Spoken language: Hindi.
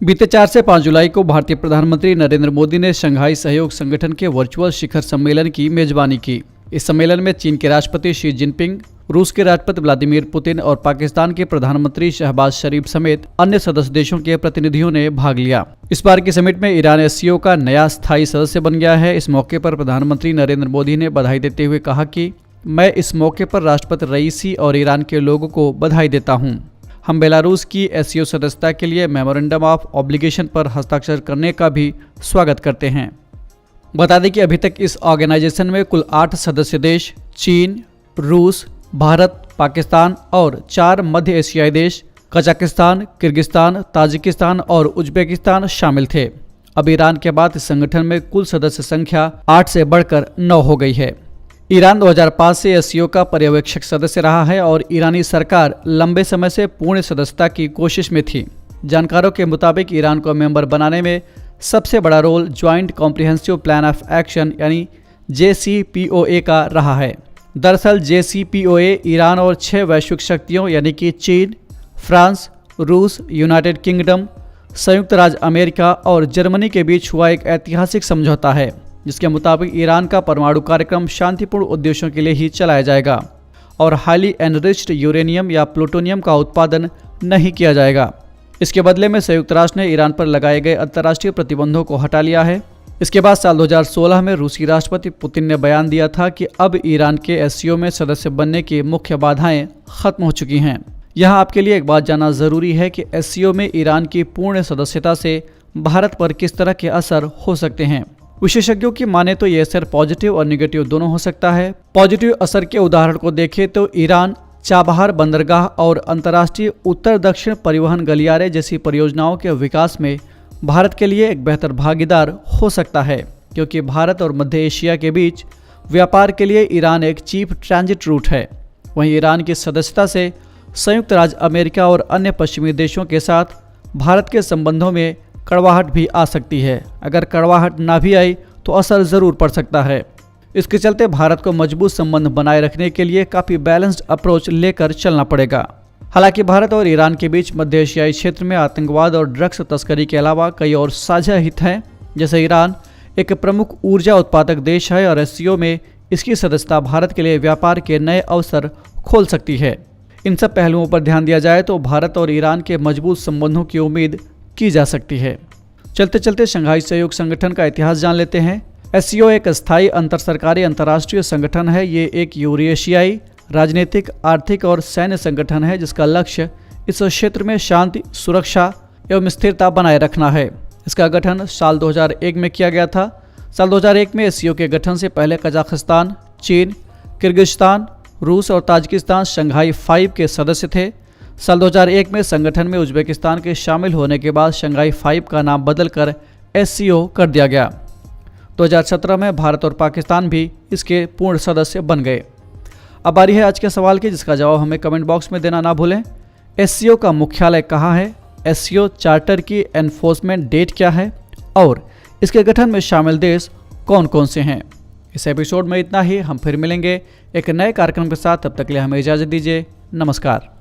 बीते 4 से 5 जुलाई को भारतीय प्रधानमंत्री नरेंद्र मोदी ने शंघाई सहयोग संगठन के वर्चुअल शिखर सम्मेलन की मेजबानी की। इस सम्मेलन में चीन के राष्ट्रपति शी जिनपिंग, रूस के राष्ट्रपति व्लादिमीर पुतिन और पाकिस्तान के प्रधानमंत्री शहबाज शरीफ समेत अन्य सदस्य देशों के प्रतिनिधियों ने भाग लिया। इस बार की समिट में ईरान एससीओ का नया स्थायी सदस्य बन गया है। इस मौके पर प्रधानमंत्री नरेंद्र मोदी ने बधाई देते हुए कहा कि मैं इस मौके पर राष्ट्रपति रईसी और ईरान के लोगों को बधाई देता हूं। हम बेलारूस की एससीओ सदस्यता के लिए मेमोरेंडम ऑफ ऑब्लिगेशन पर हस्ताक्षर करने का भी स्वागत करते हैं। बता दें कि अभी तक इस ऑर्गेनाइजेशन में कुल 8 सदस्य देश चीन, रूस, भारत, पाकिस्तान और 4 मध्य एशियाई देश कजाकिस्तान, किर्गिस्तान, ताजिकिस्तान और उज्बेकिस्तान शामिल थे। अब ईरान के बाद इस संगठन में कुल सदस्य संख्या 8 से बढ़कर 9 हो गई है। ईरान 2005 से एससीओ का पर्यवेक्षक सदस्य रहा है और ईरानी सरकार लंबे समय से पूर्ण सदस्यता की कोशिश में थी। जानकारों के मुताबिक ईरान को मेंबर बनाने में सबसे बड़ा role joint comprehensive plan of action यानी JCPOA का रहा है। दरअसल JCPOA ईरान और 6 वैश्विक शक्तियों यानी कि चीन, फ्रांस, रूस, यूनाइटेड किंगडम, संयुक्त राज्य अमेरिका और जर्मनी के बीच हुआ एक ऐतिहासिक समझौता है, जिसके मुताबिक ईरान का परमाणु कार्यक्रम शांतिपूर्ण उद्देश्यों के लिए ही चलाया जाएगा और हाईली एनरिच्ड यूरेनियम या प्लूटोनियम का उत्पादन नहीं किया जाएगा। इसके बदले में संयुक्त राष्ट्र ने ईरान पर लगाए गए अंतर्राष्ट्रीय प्रतिबंधों को हटा लिया है। इसके बाद साल 2016 में रूसी राष्ट्रपति पुतिन ने बयान दिया था कि अब ईरान के एससीओ में सदस्य बनने की मुख्य बाधाएं खत्म हो चुकी हैं। यहाँ आपके लिए एक बात जानना जरूरी है कि एससीओ में ईरान की पूर्ण सदस्यता से भारत पर किस तरह के असर हो सकते हैं। विशेषज्ञों की माने तो ये असर पॉजिटिव और नेगेटिव दोनों हो सकता है। पॉजिटिव असर के उदाहरण को देखें तो ईरान चाबहार बंदरगाह और अंतर्राष्ट्रीय उत्तर दक्षिण परिवहन गलियारे जैसी परियोजनाओं के विकास में भारत के लिए एक बेहतर भागीदार हो सकता है, क्योंकि भारत और मध्य एशिया के बीच व्यापार के लिए ईरान एक चीप ट्रांजिट रूट है। वहीं ईरान की सदस्यता से संयुक्त राज्य अमेरिका और अन्य पश्चिमी देशों के साथ भारत के संबंधों में कड़वाहट भी आ सकती है। अगर कड़वाहट ना भी आई तो असर ज़रूर पड़ सकता है। इसके चलते भारत को मजबूत संबंध बनाए रखने के लिए काफ़ी बैलेंस्ड अप्रोच लेकर चलना पड़ेगा। हालांकि भारत और ईरान के बीच मध्य एशियाई क्षेत्र में आतंकवाद और ड्रग्स तस्करी के अलावा कई और साझा हित हैं। जैसे ईरान एक प्रमुख ऊर्जा उत्पादक देश है और एससीओ में इसकी सदस्यता भारत के लिए व्यापार के नए अवसर खोल सकती है। इन सब पहलुओं पर ध्यान दिया जाए तो भारत और ईरान के मजबूत संबंधों की उम्मीद की जा सकती है। चलते चलते शंघाई सहयोग संगठन का इतिहास जान लेते हैं। एससीओ एक अस्थायी अंतर सरकारी अंतर्राष्ट्रीय संगठन है। ये एक यूरेशियाई राजनीतिक, आर्थिक और सैन्य संगठन है जिसका लक्ष्य इस क्षेत्र में शांति, सुरक्षा एवं स्थिरता बनाए रखना है। इसका गठन साल 2001 में किया गया था। साल 2001 में एससीओ के गठन से पहले कजाकिस्तान, चीन, किर्गिस्तान, रूस और ताजिकिस्तान शंघाई 5 के सदस्य थे। साल 2001 में संगठन में उज्बेकिस्तान के शामिल होने के बाद शंघाई 5 का नाम बदलकर एससीओ कर दिया गया। 2017 में भारत और पाकिस्तान भी इसके पूर्ण सदस्य बन गए। अब बारी है आज के सवाल की, जिसका जवाब हमें कमेंट बॉक्स में देना ना भूलें। एससीओ का मुख्यालय कहाँ है? एससीओ चार्टर की एनफोर्समेंट डेट क्या है? और इसके गठन में शामिल देश कौन कौन से हैं? इस एपिसोड में इतना ही। हम फिर मिलेंगे एक नए कार्यक्रम के साथ। तब तक के लिए हमें इजाज़त दीजिए। नमस्कार।